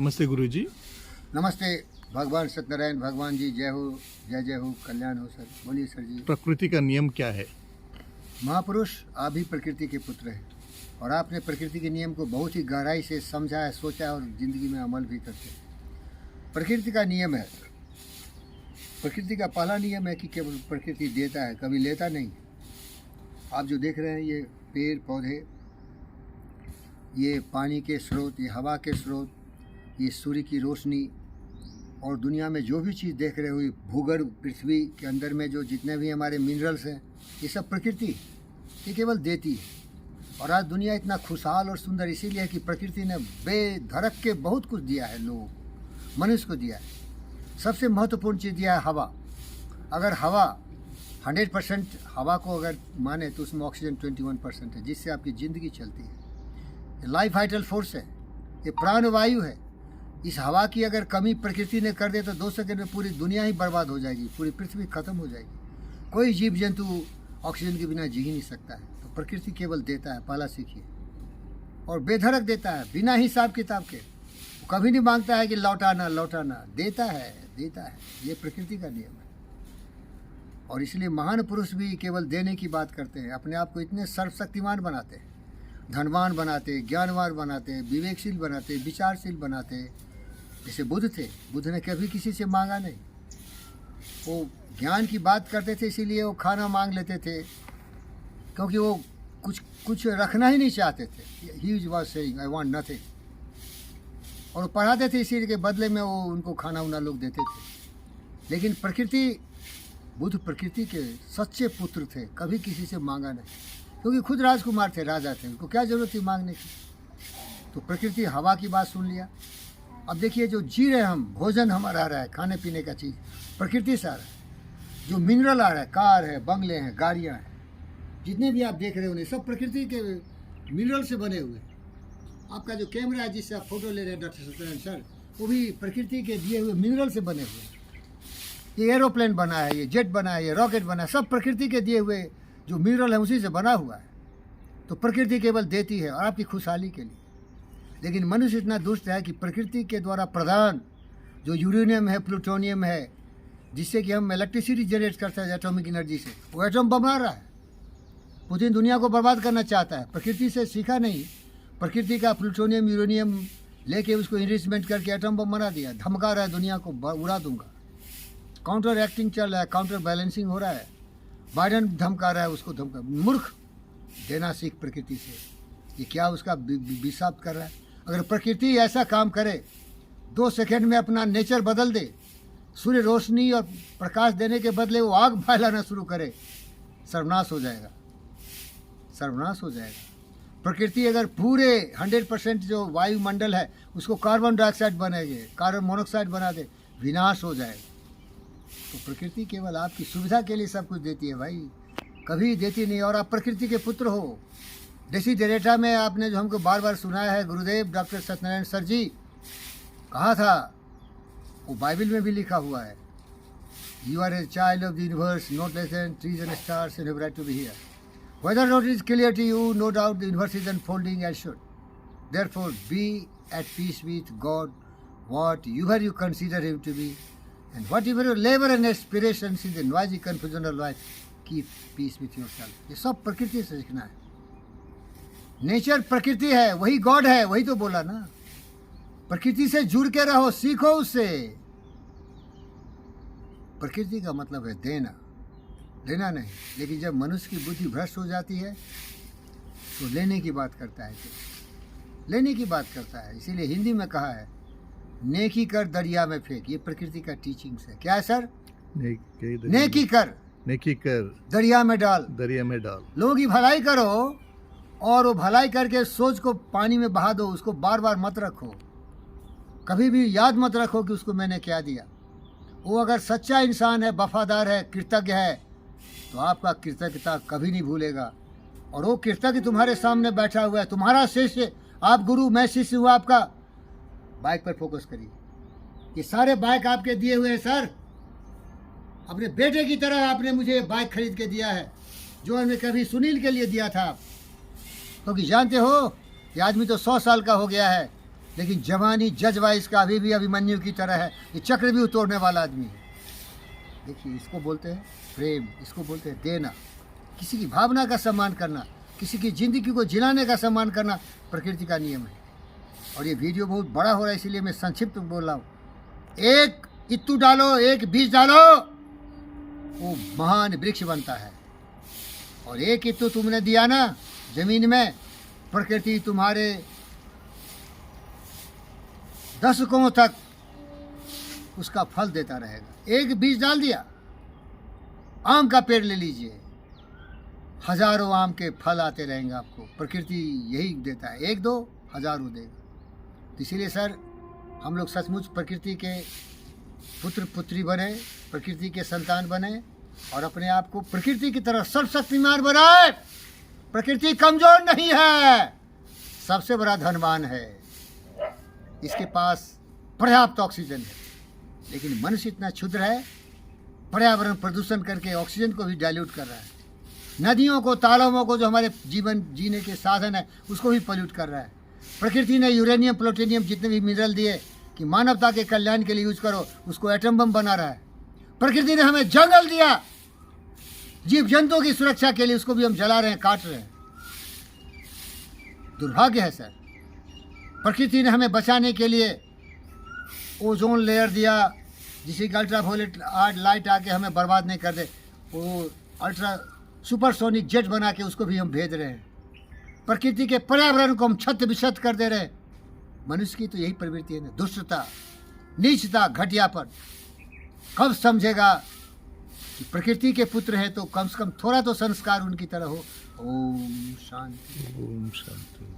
नमस्ते गुरुजी। नमस्ते। भगवान सत्यनारायण भगवान जी जय हो, जय जय हो, कल्याण हो सर। बोलिए सर जी। प्रकृति का नियम क्या है? महापुरुष आप भी प्रकृति के पुत्र हैं और आपने प्रकृति के नियम को बहुत ही गहराई से समझा है, सोचा है और ज़िंदगी में अमल भी करते हैं। प्रकृति का नियम है, प्रकृति का पहला नियम है कि केवल प्रकृति देता है, कभी लेता नहीं। आप जो देख रहे हैं ये पेड़ पौधे, ये पानी के स्रोत, ये हवा के स्रोत, ये सूर्य की रोशनी और दुनिया में जो भी चीज़ देख रहे हो, भूगर्भ पृथ्वी के अंदर में जो जितने भी हमारे मिनरल्स हैं, ये सब प्रकृति ये केवल देती है। और आज दुनिया इतना खुशहाल और सुंदर इसीलिए है कि प्रकृति ने बेधड़क के बहुत कुछ दिया है, लोगों को, मनुष्य को दिया है। सबसे महत्वपूर्ण चीज़ दिया है हवा। अगर हवा 100% हवा को अगर माने तो उसमें ऑक्सीजन 21% है, जिससे आपकी ज़िंदगी चलती है। ये लाइफ वाइटल फोर्स है, ये प्राणवायु है। इस हवा की अगर कमी प्रकृति ने कर दे तो 2 सेकंड में पूरी दुनिया ही बर्बाद हो जाएगी, पूरी पृथ्वी खत्म हो जाएगी। कोई जीव जंतु ऑक्सीजन के बिना जी ही नहीं सकता है। तो प्रकृति केवल देता है, पहला सीखिए, और बेधड़क देता है, बिना हिसाब किताब के। वो कभी नहीं मांगता है कि लौटाना लौटाना, देता है देता है। ये प्रकृति का नियम है। और इसलिए महान पुरुष भी केवल देने की बात करते हैं, अपने आप को इतने सर्वशक्तिमान बनाते हैं, धनवान बनाते, ज्ञानवान बनाते, विवेकशील बनाते, विचारशील बनाते। जैसे बुद्ध थे, बुद्ध ने कभी किसी से मांगा नहीं। वो ज्ञान की बात करते थे, इसीलिए वो खाना मांग लेते थे, क्योंकि वो कुछ रखना ही नहीं चाहते थे। He was saying I want nothing. और वो पढ़ाते थे, इसीलिए के बदले में वो उनको खाना उना लोग देते थे। लेकिन बुद्ध प्रकृति के सच्चे पुत्र थे, कभी किसी से मांगा नहीं, क्योंकि खुद राजकुमार थे, राजा थे, उनको क्या जरूरत थी मांगने की। तो प्रकृति हवा की बात सुन लिया। अब देखिए, जो जी रहे हम, भोजन हमारा आ रहा है, खाने पीने का चीज़ प्रकृति से आ रहा है। जो मिनरल आ रहा है, कार है, बंगले हैं, गाड़ियाँ हैं, जितने भी आप देख रहे हो सब प्रकृति के मिनरल से बने हुए। आपका जो कैमरा है जिससे आप फोटो ले रहे हैं डॉक्टर सत्यनारायण सर, वो भी प्रकृति के दिए हुए मिनरल से बने हुए हैं। ये एरोप्लेन बना है, ये जेट बना है, ये रॉकेट बना है, सब प्रकृति के दिए हुए जो मिनरल है उसी से बना हुआ है। तो प्रकृति केवल देती है और आपकी खुशहाली के लिए। लेकिन मनुष्य इतना दुष्ट है कि प्रकृति के द्वारा प्रदान जो यूरेनियम है, प्लूटोनियम है, जिससे कि हम इलेक्ट्रिसिटी जनरेट करते हैं एटॉमिक एनर्जी से, वो एटम बना रहा है। पुतिन दुनिया को बर्बाद करना चाहता है, प्रकृति से सीखा नहीं। प्रकृति का प्लूटोनियम यूरेनियम लेके उसको इनरिचमेंट करके एटम बम बना दिया, धमका रहा है दुनिया को, उड़ा दूंगा। काउंटर एक्टिंग चल रहा है, काउंटर बैलेंसिंग हो रहा है। बाइडन धमका रहा है, उसको धमका। मूर्ख, देना सीख प्रकृति से। ये क्या उसका विषाक्त कर रहा है? अगर प्रकृति ऐसा काम करे, 2 सेकंड में अपना नेचर बदल दे, सूर्य रोशनी और प्रकाश देने के बदले वो आग फैलाना शुरू करे, सर्वनाश हो जाएगा, सर्वनाश हो जाएगा। प्रकृति अगर पूरे 100% जो वायुमंडल है उसको कार्बन डाइऑक्साइड बनेगे, कार्बन मोनोऑक्साइड बना दे, विनाश हो जाएगा। तो प्रकृति केवल आपकी सुविधा के लिए सब कुछ देती है भाई, कभी देती नहीं। और आप प्रकृति के पुत्र हो। डेसिडेरेटा में आपने जो हमको बार बार सुनाया है, गुरुदेव डॉक्टर सत्यनारायण सर जी कहा था, वो बाइबल में भी लिखा हुआ है, you are a child of the universe, not less than trees and stars and have right to be here. Whether not is clear to you, no doubt the universe is unfolding as should. Therefore be at peace with God, whatever you consider him to be, and whatever your labor and aspirations in the noisy confusion of life, keep peace with yourself। ये सब प्रकृति से सीखना है। Nature प्रकृति है, वही God है, वही तो बोला ना। प्रकृति से जुड़ के रहो, सीखो उससे। प्रकृति का मतलब है देना, लेना नहीं। लेकिन जब मनुष्य की बुद्धि भ्रष्ट हो जाती है तो लेने की बात करता है, तो लेने की बात करता है। इसीलिए हिंदी में कहा है, नेकी कर दरिया में फेंक। ये प्रकृति का टीचिंग्स है। क्या है सर? नेकी कर दरिया में डाल, दरिया में डाल। लोगों की भलाई करो और वो भलाई करके सोच को पानी में बहा दो, उसको बार बार मत रखो, कभी भी याद मत रखो कि उसको मैंने क्या दिया। वो अगर सच्चा इंसान है, वफादार है, कृतज्ञ है, तो आपका कृतज्ञता कभी नहीं भूलेगा। और वो कृतज्ञ तुम्हारे सामने बैठा हुआ है, तुम्हारा शिष्य, आप गुरु, मैं शिष्य हूँ आपका। बाइक पर फोकस करिए। ये सारे बाइक आपके दिए हुए हैं सर, अपने बेटे की तरह आपने मुझे बाइक खरीद के दिया है, जो हमने कभी सुनील के लिए दिया था। क्योंकि जानते हो ये आदमी तो 100 साल का हो गया है, लेकिन जवानी जज्बा इसका अभी भी अभिमन्यु की तरह है। ये चक्रव्यूह तोड़ने वाला आदमी है। देखिए, इसको बोलते हैं प्रेम, इसको बोलते हैं देना, किसी की भावना का सम्मान करना, किसी की ज़िंदगी को जिलाने का सम्मान करना प्रकृति का नियम है। और ये वीडियो बहुत बड़ा हो रहा है, इसीलिए मैं संक्षिप्त बोल रहा हूँ। एक इत्तू डालो, एक बीज डालो, वो महान वृक्ष बनता है। और एक इत्तू तुमने दिया ना जमीन में, प्रकृति तुम्हारे दशकों तक उसका फल देता रहेगा। एक बीज डाल दिया, आम का पेड़ ले लीजिए, हजारों आम के फल आते रहेंगे आपको। प्रकृति यही देता है, एक दो हजारों देगा। तो इसीलिए सर, हम लोग सचमुच प्रकृति के पुत्र पुत्री बने, प्रकृति के संतान बने और अपने आप को प्रकृति की तरह सर्वशक्तिमान बनाए। प्रकृति कमजोर नहीं है, सबसे बड़ा धनवान है, इसके पास पर्याप्त ऑक्सीजन है। लेकिन मनुष्य इतना क्षुद्र है, पर्यावरण प्रदूषण करके ऑक्सीजन को भी डाइल्यूट कर रहा है। नदियों को, तालाबों को, जो हमारे जीवन जीने के साधन है, उसको भी पॉल्यूट कर रहा है। प्रकृति ने यूरेनियम, प्लूटोनियम, जितने भी मिनरल दिए कि मानवता के कल्याण के लिए यूज करो, उसको एटम बम बना रहा है। प्रकृति ने हमें जंगल दिया जीव जंतुओं की सुरक्षा के लिए, उसको भी हम जला रहे हैं, काट रहे हैं। दुर्भाग्य है सर। प्रकृति ने हमें बचाने के लिए ओजोन लेयर दिया, जिसे कि अल्ट्रावायलेट लाइट आके हमें बर्बाद नहीं कर दे। वो अल्ट्रा सुपरसोनिक जेट बना के उसको भी हम भेज रहे हैं। प्रकृति के पर्यावरण को हम छत विछत कर दे रहे हैं। मनुष्य की तो यही प्रवृत्ति है ना, दुष्टता, नीचता, घटियापन। कब समझेगा कि प्रकृति के पुत्र है तो कम से कम थोड़ा तो संस्कार उनकी तरह हो। ओम शांति। ओम शांति।